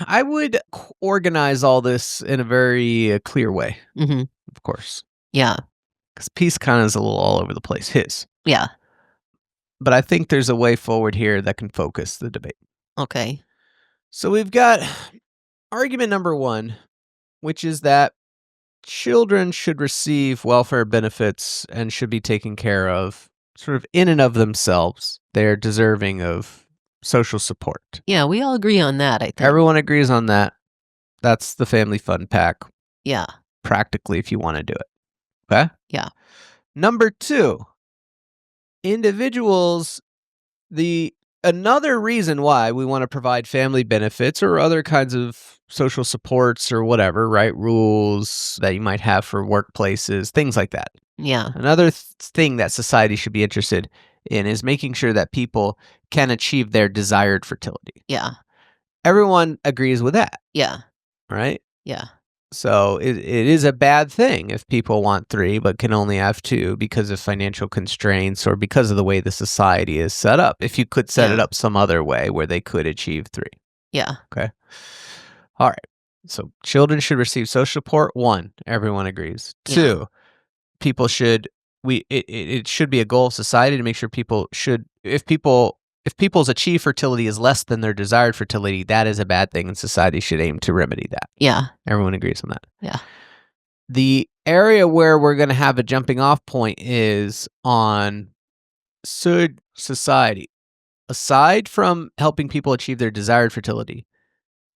I would organize all this in a very clear way, Mm-hmm. of course, Yeah. because peace kind of is a little all over the place. His, Yeah. but I think there's a way forward here that can focus the debate. Okay. So we've got argument number one, which is that children should receive welfare benefits and should be taken care of sort of in and of themselves. They're deserving of social support. Yeah, we all agree on that, I think. Everyone agrees on that. That's the family fun pack, Yeah. practically, if you want to do it. Okay? Yeah. Number two, individuals, another reason why we want to provide family benefits or other kinds of social supports or whatever, right? Rules that you might have for workplaces, things like that. Yeah. Another thing that society should be interested in is making sure that people can achieve their desired fertility. Yeah. Everyone agrees with that, Yeah. right? Yeah. So it is a bad thing if people want 3 but can only have 2 because of financial constraints or because of the way the society is set up. If you could set it up some other way where they could achieve 3. Yeah. Okay. All right. So children should receive social support. 1, everyone agrees. 2, people should it should be a goal of society to make sure people should if people's achieved fertility is less than their desired fertility, that is a bad thing, and society should aim to remedy that. Yeah. Everyone agrees on that. Yeah. The area where we're going to have a jumping off point is on should society, aside from helping people achieve their desired fertility,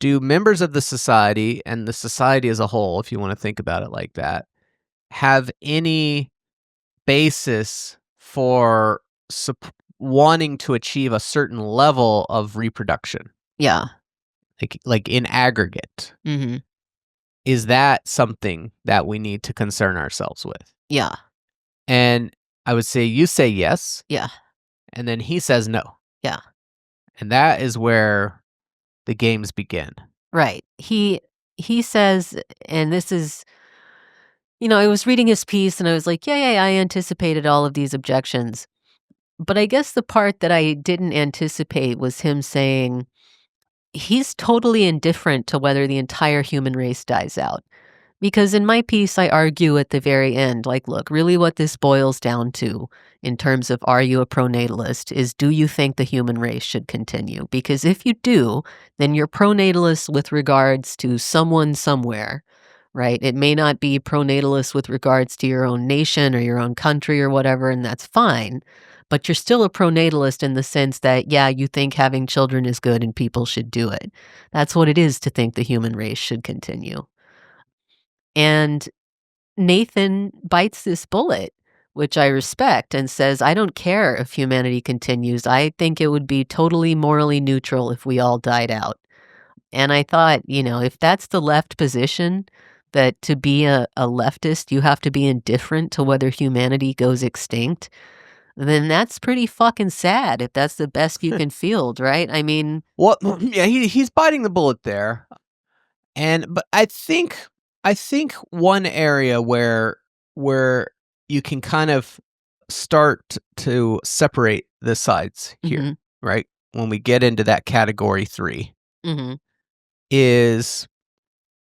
do members of the society and the society as a whole, if you want to think about it like that, have any basis for wanting to achieve a certain level of reproduction? Yeah. Like in aggregate. Mm-hmm. Is that something that we need to concern ourselves with? Yeah. And I would say you say yes. Yeah. And then he says no. Yeah. And that is where the games begin. Right. He says, and this is, I was reading his piece and I was like, yeah, I anticipated all of these objections. But I guess the part that I didn't anticipate was him saying he's totally indifferent to whether the entire human race dies out. Because in my piece, I argue at the very end, like, look, really what this boils down to in terms of are you a pro-natalist is do you think the human race should continue? Because if you do, then you're pro-natalist with regards to someone somewhere, right? It may not be pro-natalist with regards to your own nation or your own country or whatever, and that's fine. But you're still a pro-natalist in the sense that, yeah, you think having children is good and people should do it. That's what it is to think the human race should continue. And Nathan bites this bullet, which I respect, and says, I don't care if humanity continues. I think it would be totally morally neutral if we all died out. And I thought, if that's the left position, that to be a leftist, you have to be indifferent to whether humanity goes extinct, then that's pretty fucking sad if that's the best you can field, right? I mean... Well, yeah, he's biting the bullet there. But I think one area where you can kind of start to separate the sides here, right? When we get into that category 3, is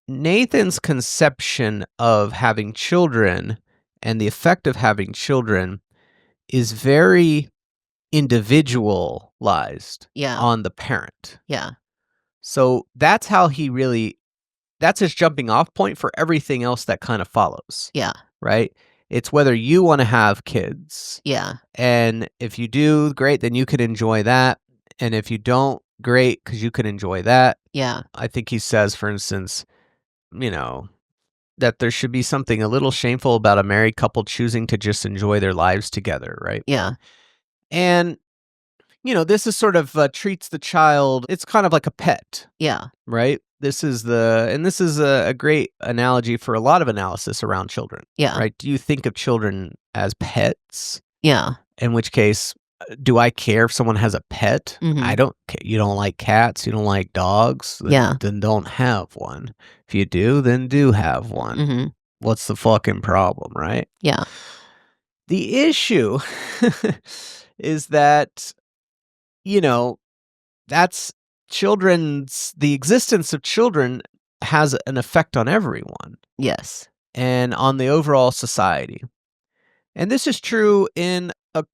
Nathan's conception of having children and the effect of having children is very individualized on the parent. Yeah. So that's how that's his jumping off point for everything else that kind of follows. Yeah. Right? It's whether you want to have kids. Yeah. And if you do, great, then you can enjoy that. And if you don't, great, because you can enjoy that. Yeah. I think he says, for instance, that there should be something a little shameful about a married couple choosing to just enjoy their lives together, right? Yeah. And, this is sort of treats the child, it's kind of like a pet. Yeah. Right? This is a great analogy for a lot of analysis around children. Yeah. Right? Do you think of children as pets? Yeah. In which case, do I care if someone has a pet? I don't care. You don't like cats? You don't like dogs? Then don't have one. If you do, then do have one. What's the fucking problem, right? Yeah. The issue is that, that's the existence of children has an effect on everyone Yes. and on the overall society. And this is true in a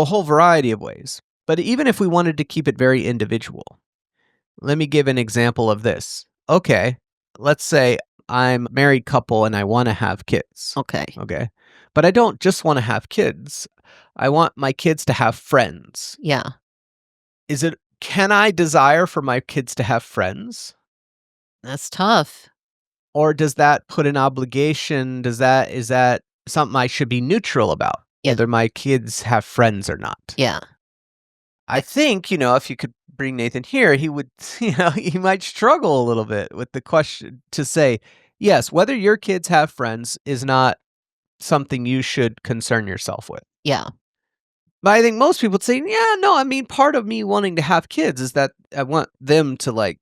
whole variety of ways. But even if we wanted to keep it very individual, let me give an example of this. Okay, let's say I'm a married couple and I want to have kids. Okay. Okay. But I don't just want to have kids. I want my kids to have friends. Yeah. Can I desire for my kids to have friends? That's tough. Or does that put an obligation? Is that something I should be neutral about? Yeah. Whether my kids have friends or not? Yeah. I think, if you could bring Nathan here, he would, he might struggle a little bit with the question to say, yes, whether your kids have friends is not something you should concern yourself with. Yeah. But I think most people would say, yeah, no, I mean, part of me wanting to have kids is that I want them to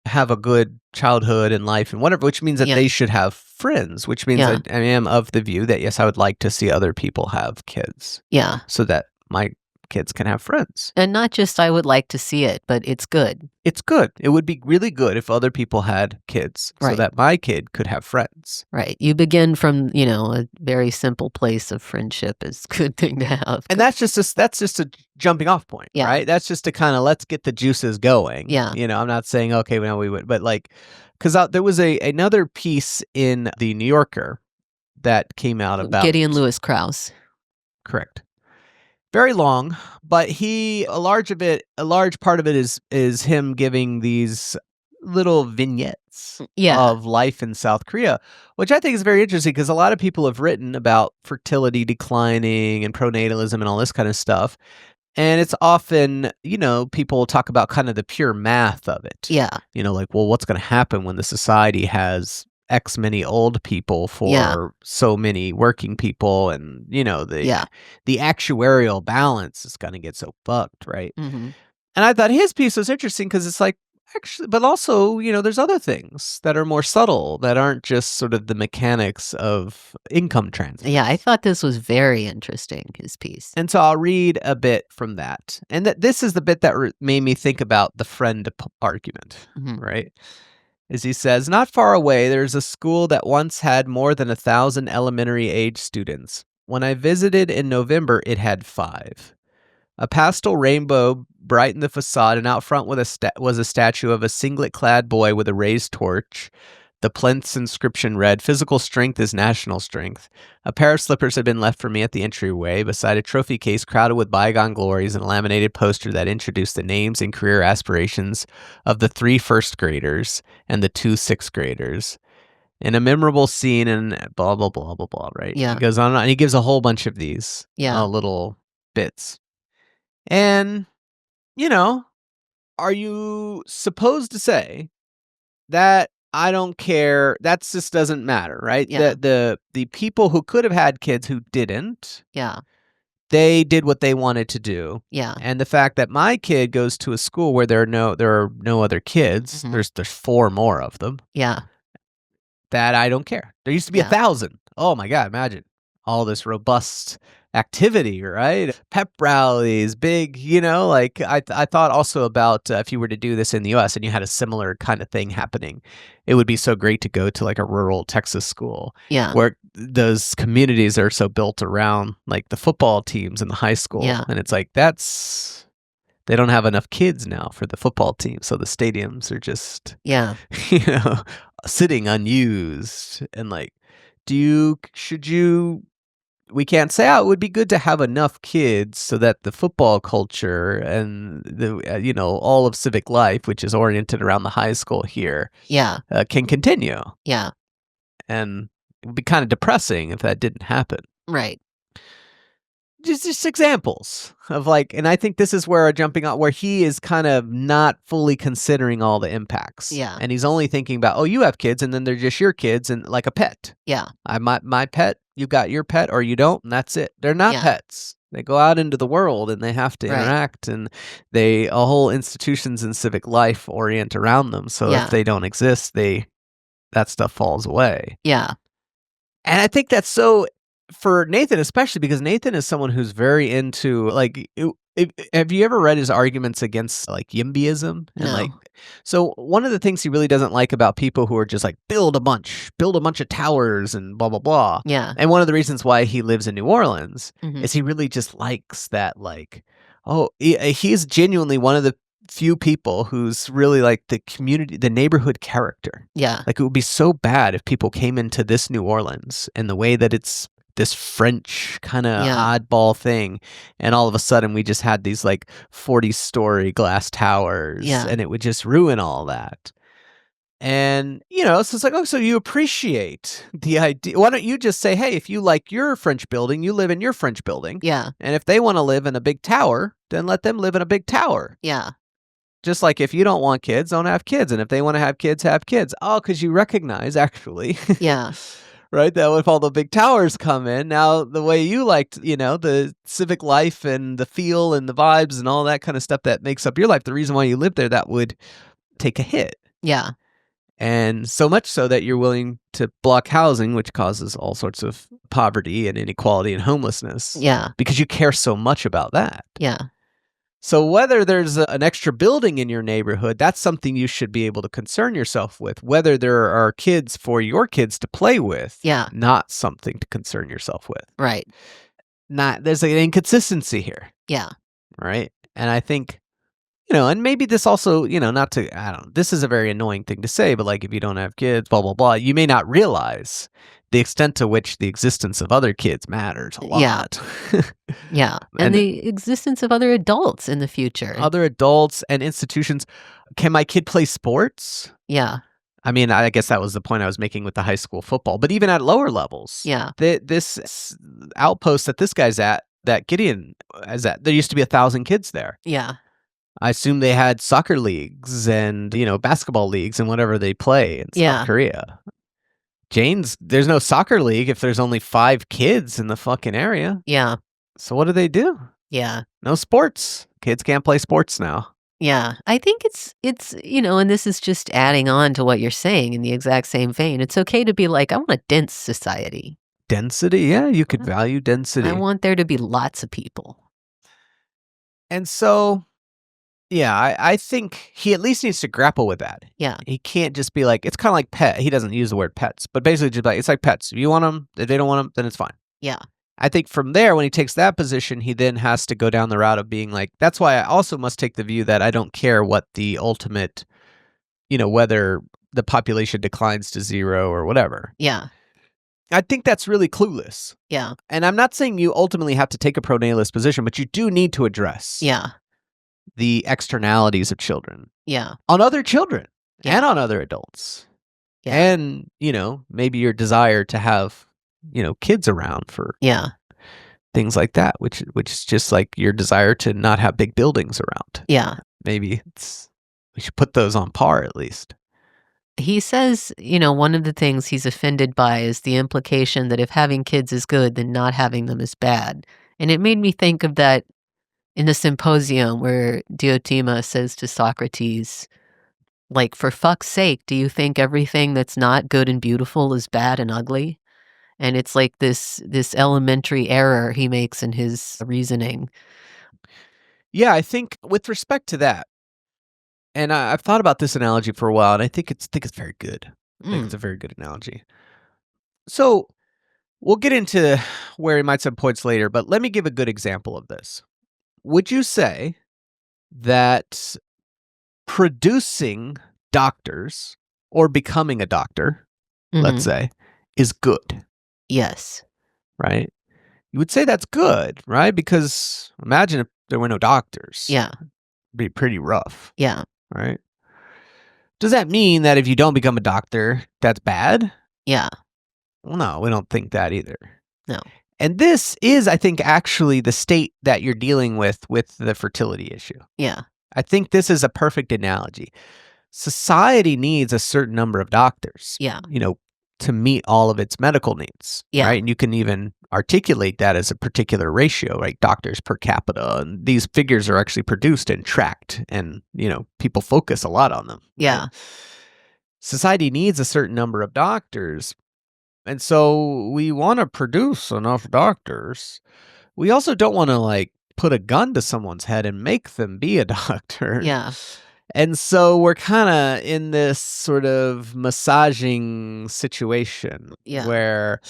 have a good childhood and life and whatever, which means that Yeah. they should have friends, which means Yeah. I am of the view that, yes, I would like to see other people have kids Yeah. so that my kids can have friends. And not just I would like to see it, but it's good. It's good. It would be really good if other people had kids so Right. that my kid could have friends. Right. You begin from, a very simple place of friendship is a good thing to have. And that's just a jumping off point, Yeah. right? That's just to kind of let's get the juices going. Yeah. I'm not saying, okay, well, we would, but because there was another piece in the New Yorker that came out about Gideon Lewis Krause. Correct. Very long, but a large part of it is him giving these little vignettes of life in South Korea, which I think is very interesting because a lot of people have written about fertility declining and pro-natalism and all this kind of stuff. And it's often, people talk about kind of the pure math of it. Yeah. Well, what's going to happen when the society has X many old people for so many working people, and the actuarial balance is going to get so fucked, right? Mm-hmm. And I thought his piece was interesting because it's like, actually, but also, there's other things that are more subtle that aren't just sort of the mechanics of income transfer. Yeah, I thought this was very interesting, his piece. And so I'll read a bit from that. And this is the bit that made me think about the friend argument, right? As he says, not far away, there's a school that once had more than 1,000 elementary age students. When I visited in November, it had 5. A pastel rainbow brightened the facade, and out front was a statue of a singlet-clad boy with a raised torch. The plinth's inscription read, "Physical strength is national strength." A pair of slippers had been left for me at the entryway, beside a trophy case crowded with bygone glories and a laminated poster that introduced the names and career aspirations of the 3 first graders and the 2 sixth graders. In a memorable scene and blah, blah, blah, blah, blah, right? Yeah. He goes on and he gives a whole bunch of these little bits. And, are you supposed to say that I don't care, that just doesn't matter, right? Yeah. The people who could have had kids who didn't, Yeah. they did what they wanted to do. Yeah. And the fact that my kid goes to a school where there are no other kids, there's 4 more of them. Yeah. That I don't care. There used to be 1,000. Oh my God, imagine all this robust activity, right? Pep rallies, big, I thought also about if you were to do this in the US and you had a similar kind of thing happening, it would be so great to go to a rural Texas school where those communities are so built around the football teams in the high school. And it's they don't have enough kids now for the football team. So the stadiums are just, sitting unused. And we can't say, it would be good to have enough kids so that the football culture and the, all of civic life, which is oriented around the high school here, can continue. Yeah. And it would be kind of depressing if that didn't happen. Right. Just examples of and I think this is where where he is kind of not fully considering all the impacts. Yeah. And he's only thinking about, you have kids and then they're just your kids and like a pet. Yeah. My pet, you got your pet or you don't, and that's it. They're not pets. They go out into the world and they have to interact, and a whole institutions and civic life orient around them. So if they don't exist, that stuff falls away. Yeah. And I think that's so for Nathan, especially because Nathan is someone who's very into Have you ever read his arguments against like YIMBYism? And like, No. so one of the things he really doesn't like about people who are just like build a bunch of towers and blah blah blah. Yeah. And one of the reasons why he lives in New Orleans Mhm. is he really just likes that like, oh, he's genuinely one of the few people who's really like the community, the neighborhood character. Yeah. Like it would be so bad if people came into this New Orleans and the way that it's this French kind of Yeah. oddball thing, and all of a sudden we just had these like 40-story glass towers, Yeah. and it would just ruin all that. And so it's like, oh, so you appreciate the idea. Why don't you just say, hey, if you like your French building, you live in your French building. Yeah. And if they want to live in a big tower, then let them live in a big tower. Yeah. Just like if you don't want kids, don't have kids. And if they want to have kids, have kids. Oh, because you recognize, actually, Yeah. right, that if all the big towers come in, now the way you liked, the civic life and the feel and the vibes and all that kind of stuff that makes up your life, the reason why you live there, that would take a hit. Yeah. And so much so that you're willing to block housing, which causes all sorts of poverty and inequality and homelessness. Yeah. Because you care so much about that. Yeah. So whether there's an extra building in your neighborhood, that's something you should be able to concern yourself with. Whether there are kids for your kids to play with, Yeah. not something to concern yourself with. Right. There's an inconsistency here, Yeah. right? And I think, and maybe this also, this is a very annoying thing to say, but like if you don't have kids, blah, blah, blah, you may not realize the extent to which the existence of other kids matters a lot. Yeah. Yeah. And the existence of other adults in the future. Other adults and institutions. Can my kid play sports? Yeah. I mean, I guess that was the point I was making with the high school football. But even at lower levels, Yeah. This outpost that this guy's at, that Gideon is at, there used to be 1,000 kids there. Yeah. I assume they had soccer leagues and, basketball leagues and whatever they play in South Korea. Jane's, there's no soccer league if there's only 5 kids in the fucking area. Yeah. So what do? Yeah. No sports. Kids can't play sports now. Yeah. I think it's and this is just adding on to what you're saying in the exact same vein. It's okay to be like, I want a dense society. Density? Yeah, you could value density. I want there to be lots of people. And so, yeah, I think he at least needs to grapple with that. Yeah. He can't just be like, it's kind of like pet. He doesn't use the word pets, but basically just like, it's like pets. If you want them, if they don't want them, then it's fine. Yeah. I think from there, when he takes that position, he then has to go down the route of being like, that's why I also must take the view that I don't care what the ultimate, whether the population declines to 0 or whatever. Yeah. I think that's really clueless. Yeah. And I'm not saying you ultimately have to take a pro-natalist position, but you do need to address the externalities of children. Yeah. On other children Yeah. and on other adults. Yeah. And, maybe your desire to have, kids around for things like that, which is just like your desire to not have big buildings around. Yeah. Maybe we should put those on par at least. He says, one of the things he's offended by is the implication that if having kids is good, then not having them is bad. And it made me think of that in the symposium where Diotima says to Socrates, like, for fuck's sake, do you think everything that's not good and beautiful is bad and ugly? And it's like this elementary error he makes in his reasoning. Yeah, I think with respect to that, and I've thought about this analogy for a while, and I think it's very good. I think it's a very good analogy. So we'll get into where he might some points later, but let me give a good example of this. Would you say that producing doctors or becoming a doctor, let's say, is good? Yes. Right? You would say that's good, right? Because imagine if there were no doctors. Yeah. It'd be pretty rough. Yeah. Right? Does that mean that if you don't become a doctor, that's bad? Yeah. Well, no, we don't think that either. No. And this is, I think, actually the state that you're dealing with the fertility issue. Yeah. I think this is a perfect analogy. Society needs a certain number of doctors. Yeah. To meet all of its medical needs. Yeah. Right? And you can even articulate that as a particular ratio, like doctors per capita. And these figures are actually produced and tracked, and, people focus a lot on them. Yeah. Right? Society needs a certain number of doctors. And so we want to produce enough doctors. We also don't want to put a gun to someone's head and make them be a doctor. Yeah. And so we're kind of in this sort of massaging situation Yeah. where,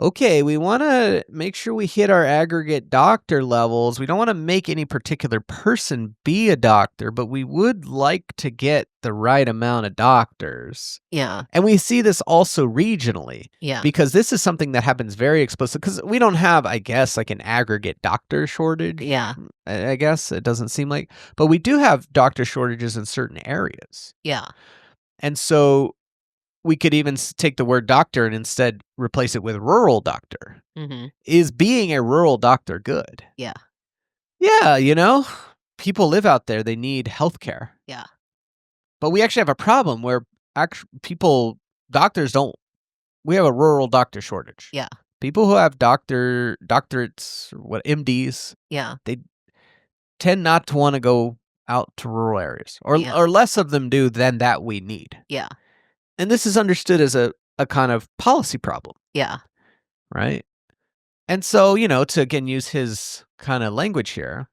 okay, we want to make sure we hit our aggregate doctor levels. We don't want to make any particular person be a doctor, but we would like to get the right amount of doctors. Yeah. And we see this also regionally. Yeah. Because this is something that happens very explicit because we don't have, I guess, like an aggregate doctor shortage. Yeah. I guess it doesn't seem like, but we do have doctor shortages in certain areas. Yeah. And so we could even take the word doctor and instead replace it with rural doctor. Mm-hmm. Is being a rural doctor good? Yeah. Yeah, people live out there. They need healthcare. Yeah. But we actually have a problem where doctors don't. We have a rural doctor shortage. Yeah. People who have doctorates, MDs, Yeah. they tend not to want to go out to rural areas, or less of them do than that we need. Yeah. And this is understood as a kind of policy problem. Yeah. Right? And so, to again use his kind of language here,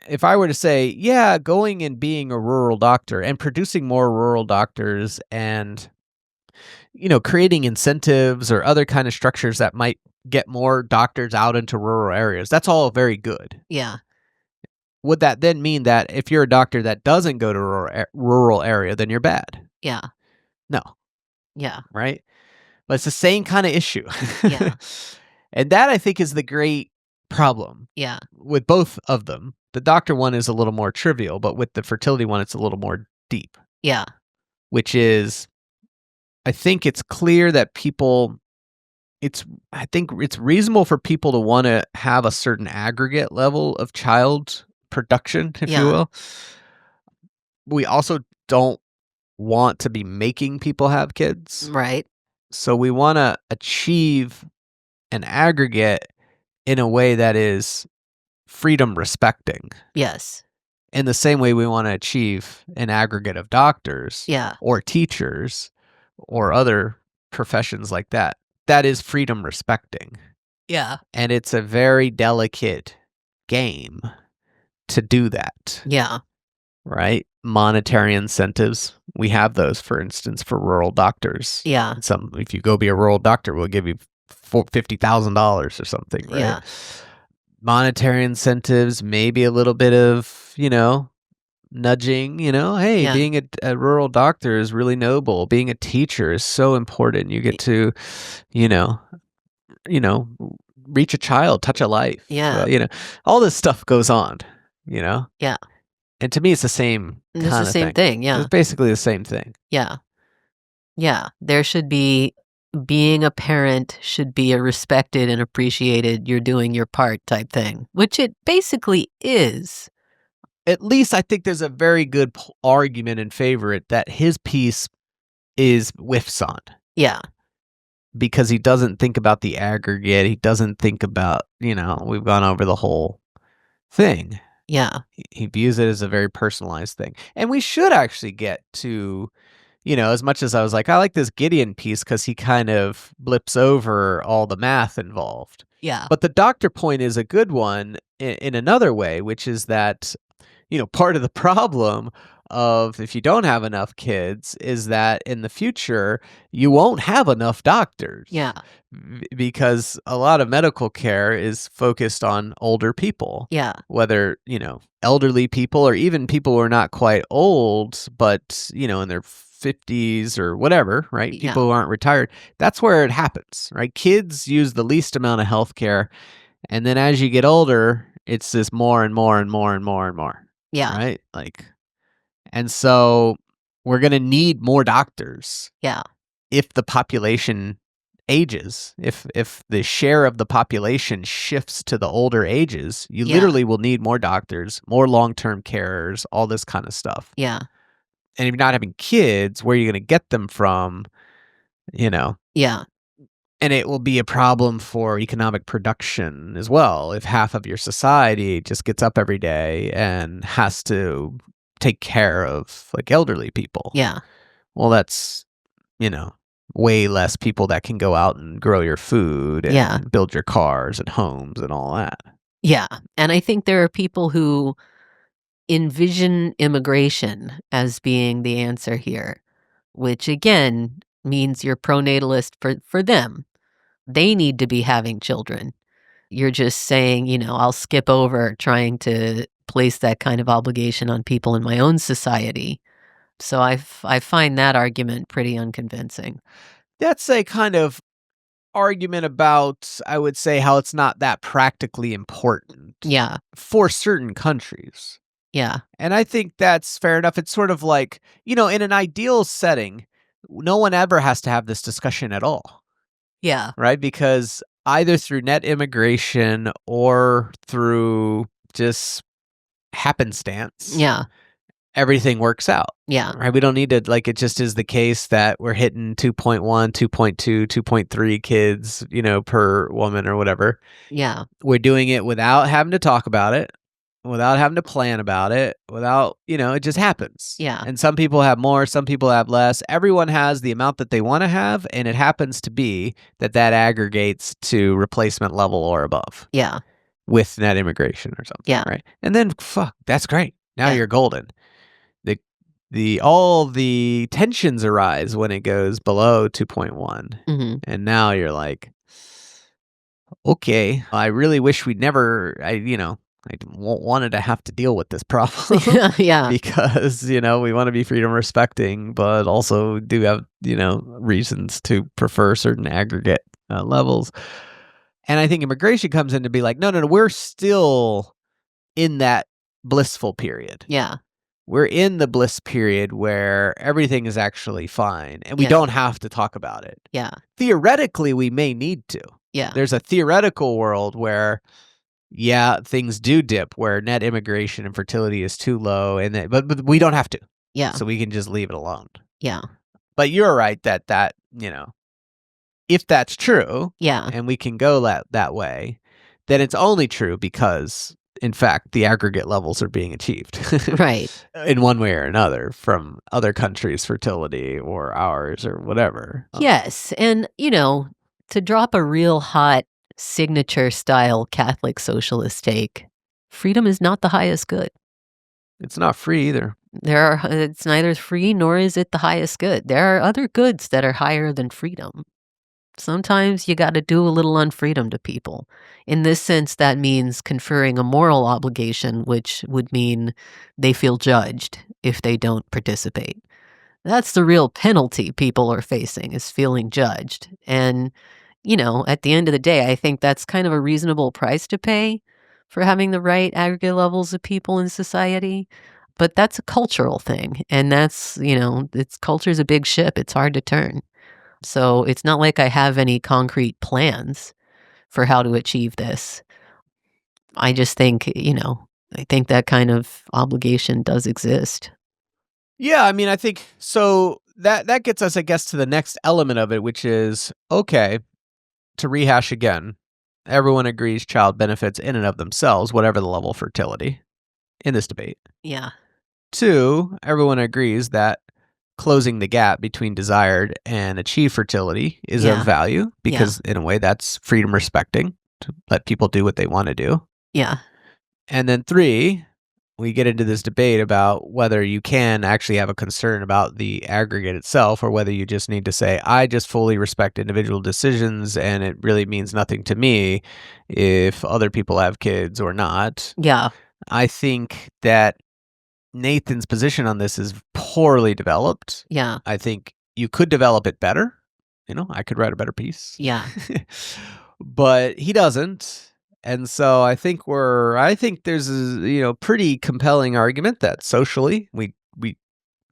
if I were to say, yeah, going and being a rural doctor and producing more rural doctors and, creating incentives or other kind of structures that might get more doctors out into rural areas, that's all very good. Yeah. Would that then mean that if you're a doctor that doesn't go to rural area, then you're bad? Yeah. No. Yeah. Right? But it's the same kind of issue. Yeah. And that, I think, is the great problem. Yeah. With both of them. The doctor one is a little more trivial, but with the fertility one, it's a little more deep. Yeah. Which is, I think it's clear that I think it's reasonable for people to want to have a certain aggregate level of child production, if you will. We also don't want to be making people have kids. Right. So we want to achieve an aggregate in a way that is freedom respecting. Yes. In the same way we want to achieve an aggregate of doctors or teachers or other professions like that. That is freedom respecting. Yeah. And it's a very delicate game to do that. Yeah. Right? Monetary incentives. We have those, for instance, for rural doctors. Yeah. If you go be a rural doctor, we'll give you $50,000 or something, right? Yeah. Monetary incentives, maybe a little bit of, nudging, hey, being a rural doctor is really noble. Being a teacher is so important. You get to, reach a child, touch a life. Yeah. All this stuff goes on, Yeah. And to me, it's the same kind of thing. It's the same thing. Yeah. It's basically the same thing. Yeah. Yeah. There should be, being a parent should be a respected and appreciated, you're doing your part type thing, which it basically is. At least I think there's a very good argument in favor it that his piece is whiffs on. Yeah. Because he doesn't think about the aggregate. He doesn't think about, we've gone over the whole thing. Yeah. He views it as a very personalized thing. And we should actually get to, as much as I was like, I like this Gideon piece because he kind of blips over all the math involved. Yeah. But the doctor point is a good one in another way, which is that, part of the problem of if you don't have enough kids is that in the future, you won't have enough doctors. Yeah. Because a lot of medical care is focused on older people. Yeah. Whether, elderly people or even people who are not quite old, but, in their 50s or whatever, right? People who aren't retired. That's where it happens, right? Kids use the least amount of healthcare. And then as you get older, it's just more and more and more and more and more. Yeah. Right? And so we're going to need more doctors. Yeah. If the population ages, if the share of the population shifts to the older ages, you literally will need more doctors, more long-term carers, all this kind of stuff. Yeah. And if you're not having kids, where are you going to get them from? Yeah. And it will be a problem for economic production as well. If half of your society just gets up every day and has to take care of elderly people. Yeah. Well, that's, way less people that can go out and grow your food and build your cars and homes and all that. Yeah, and I think there are people who envision immigration as being the answer here, which again means you're pro-natalist for them. They need to be having children. You're just saying, I'll skip over trying to place that kind of obligation on people in my own society. So I find that argument pretty unconvincing. That's a kind of argument about, I would say, how it's not that practically important Yeah, for certain countries. yeah, And I think that's fair enough. It's sort of like, in an ideal setting, no one ever has to have this discussion at all, yeah, right? Because either through net immigration or through just happenstance, yeah, everything works out. yeah, Right? We don't need to, like, it just is the case that we're hitting 2.1, 2.2, 2.3 kids, per woman or whatever. yeah, We're doing it without having to talk about it, without having to plan about it, without, it just happens. yeah, And some people have more, some people have less. Everyone has the amount that they want to have, and it happens to be that aggregates to replacement level or above yeah, with net immigration or something, yeah, right? And then that's great. Now yeah, you're golden. All the tensions arise when it goes below 2.1. mhm. And now you're like, okay, I really wish we'd never, wanted to have to deal with this problem Yeah, yeah, because, we want to be freedom respecting, but also do have, reasons to prefer certain aggregate levels. And I think immigration comes in to be like, no, we're still in that blissful period. yeah, We're in the bliss period where everything is actually fine and we yeah, don't have to talk about it. yeah, Theoretically, we may need to. yeah, There's a theoretical world where, yeah, things do dip, where net immigration and fertility is too low, and but we don't have to. yeah, So we can just leave it alone. yeah, But you're right that if that's true, yeah, and we can go that way, then it's only true because, in fact, the aggregate levels are being achieved right. in one way or another from other countries' fertility or ours or whatever. Yes, and, to drop a real hot signature style Catholic socialist take, freedom is not the highest good. It's not free either. It's neither free nor is it the highest good. There are other goods that are higher than freedom. Sometimes you got to do a little unfreedom to people. In this sense, that means conferring a moral obligation, which would mean they feel judged if they don't participate. That's the real penalty people are facing, is feeling judged. And, at the end of the day, I think that's kind of a reasonable price to pay for having the right aggregate levels of people in society. But that's a cultural thing. And that's, culture's a big ship. It's hard to turn. So it's not like I have any concrete plans for how to achieve this. I just think, I think that kind of obligation does exist. Yeah, I mean, I think so. That gets us, I guess, to the next element of it, which is, okay, to rehash again, everyone agrees child benefits in and of themselves, whatever the level of fertility in this debate. Yeah. 2, everyone agrees that closing the gap between desired and achieved fertility is Yeah. of value because, in a way, that's freedom respecting to let people do what they want to do. Yeah. And then 3, we get into this debate about whether you can actually have a concern about the aggregate itself or whether you just need to say, I just fully respect individual decisions and it really means nothing to me if other people have kids or not. Yeah. I think that Nathan's position on this is poorly developed. Yeah. I think you could develop it better. I could write a better piece. Yeah. But he doesn't. And so I think there's a pretty compelling argument that socially we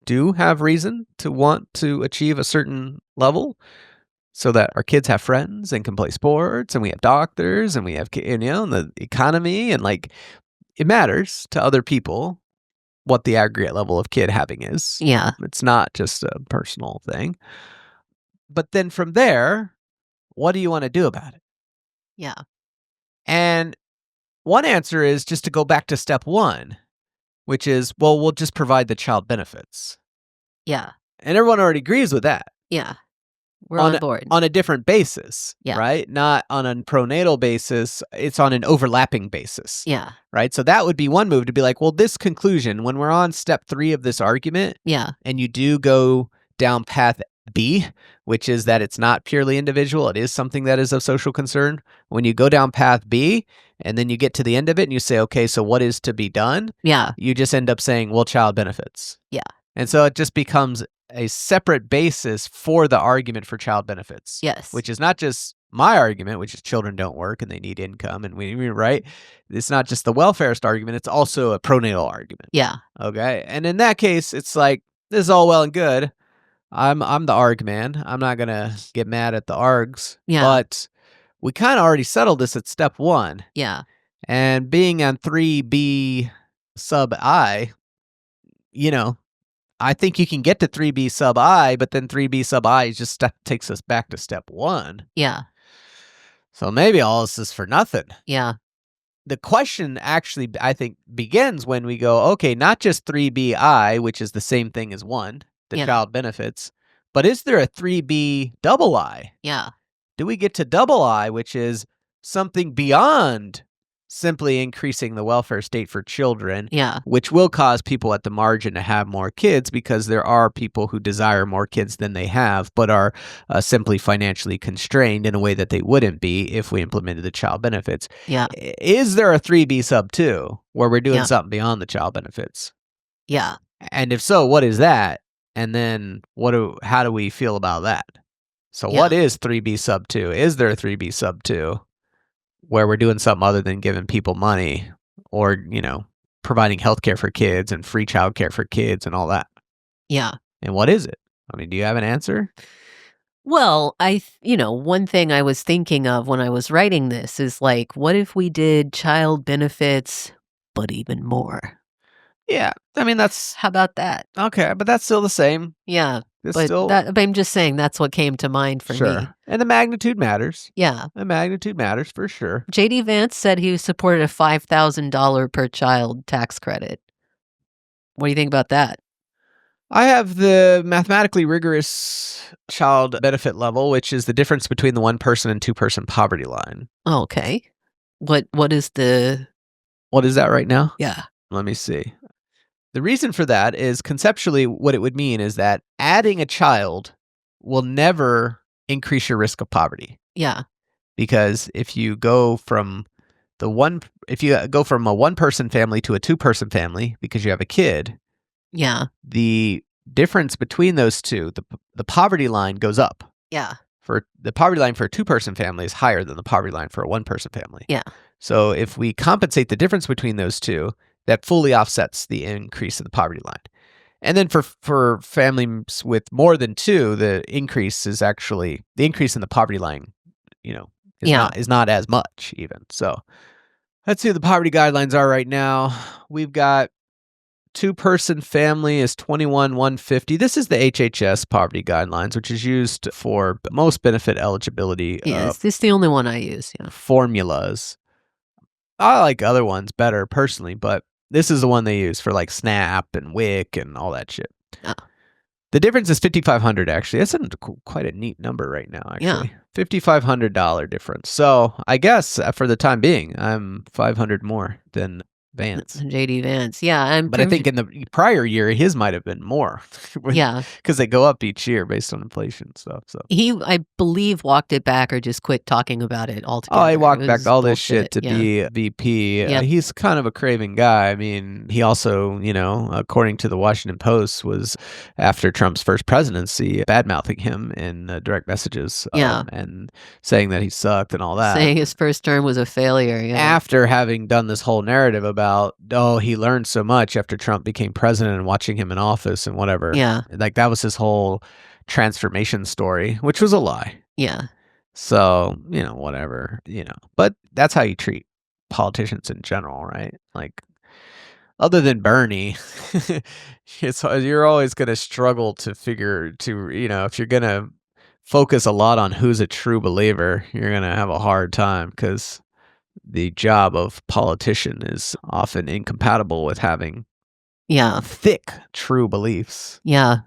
do have reason to want to achieve a certain level so that our kids have friends and can play sports and we have doctors and we have and the economy and like it matters to other people what the aggregate level of kid having is. Yeah. It's not just a personal thing. But then from there, what do you want to do about it? Yeah. And one answer is just to go back to step 1, which is, well, we'll just provide the child benefits. Yeah. And everyone already agrees with that. Yeah. We're on board. On a different basis, Yeah. right? Not on a pronatal basis. It's on an overlapping basis. Yeah. Right? So that would be one move to be like, well, this conclusion, when we're on step 3 of this argument, Yeah. and you do go down path B, which is that it's not purely individual, it is something that is of social concern. When you go down path B and then you get to the end of it and you say, okay, so what is to be done? Yeah. You just end up saying, well, child benefits. Yeah. And so it just becomes a separate basis for the argument for child benefits. Yes. Which is not just my argument, which is children don't work and they need income, and we right. It's not just the welfarist argument; it's also a pronatal argument. Yeah. Okay, and in that case, it's like this is all well and good. I'm the arg man. I'm not gonna get mad at the args. Yeah. But we kind of already settled this at step 1. Yeah. And being on 3B sub I, I think you can get to 3B sub I, but then 3B sub I just takes us back to step 1. Yeah. So maybe all this is for nothing. Yeah. The question actually, I think, begins when we go, okay, not just 3BI, which is the same thing as 1, the child benefits, but is there a 3B double I? Yeah. Do we get to double I, which is something beyond simply increasing the welfare state for children, which will cause people at the margin to have more kids because there are people who desire more kids than they have, but are simply financially constrained in a way that they wouldn't be if we implemented the child benefits. Yeah. Is there a 3B sub 2 where we're doing something beyond the child benefits? Yeah. And if so, what is that? And then how do we feel about that? So what is 3B sub 2? Is there a 3B sub 2? Where we're doing something other than giving people money or, providing healthcare for kids and free childcare for kids and all that. Yeah. And what is it? I mean, do you have an answer? Well, one thing I was thinking of when I was writing this is like, what if we did child benefits, but even more? Yeah. I mean, how about that? Okay, but that's still the same. Yeah. But I'm just saying that's what came to mind for me. And the magnitude matters. Yeah. The magnitude matters for sure. J.D. Vance said he supported a $5,000 per child tax credit. What do you think about that? I have the mathematically rigorous child benefit level, which is the difference between the 1-person and 2-person poverty line. Okay. What is that right now? Yeah. Let me see. The reason for that is conceptually what it would mean is that adding a child will never increase your risk of poverty. Yeah. Because if you go from a 1-person family to a 2-person family because you have a kid, the difference between those two, the poverty line goes up. Yeah. For the poverty line for a 2-person family is higher than the poverty line for a 1-person family. Yeah. So if we compensate the difference between those two, that fully offsets the increase in the poverty line. And then for families with more than 2, the increase in the poverty line, is not as much even. So let's see what the poverty guidelines are right now. We've got 2-person family is 21,150. This is the HHS poverty guidelines, which is used for most benefit eligibility. Yes, this is the only one I use. Yeah. Formulas. I like other ones better personally, but this is the one they use for like SNAP and WIC and all that shit. Oh. The difference is $5,500 actually. That's quite a neat number right now, actually. Yeah. $5,500 difference. So I guess for the time being, I'm $500 more than Vance. J.D. Vance, yeah. But I think in the prior year, his might have been more. Because they go up each year based on inflation stuff. So he, I believe, walked it back or just quit talking about it altogether. Oh, he walked back all this shit to be VP. He's kind of a craving guy. I mean, he also, according to the Washington Post, was after Trump's first presidency, bad-mouthing him in direct messages. And saying that he sucked and all that. Saying his first term was a failure. Yeah. After having done this whole narrative about he learned so much after Trump became president and watching him in office and whatever. Yeah. Like that was his whole transformation story, which was a lie. Yeah. So, whatever, but that's how you treat politicians in general, right? Like other than Bernie, you're always going to struggle to figure if you're going to focus a lot on who's a true believer, you're going to have a hard time because the job of politician is often incompatible with having thick true beliefs. Yeah.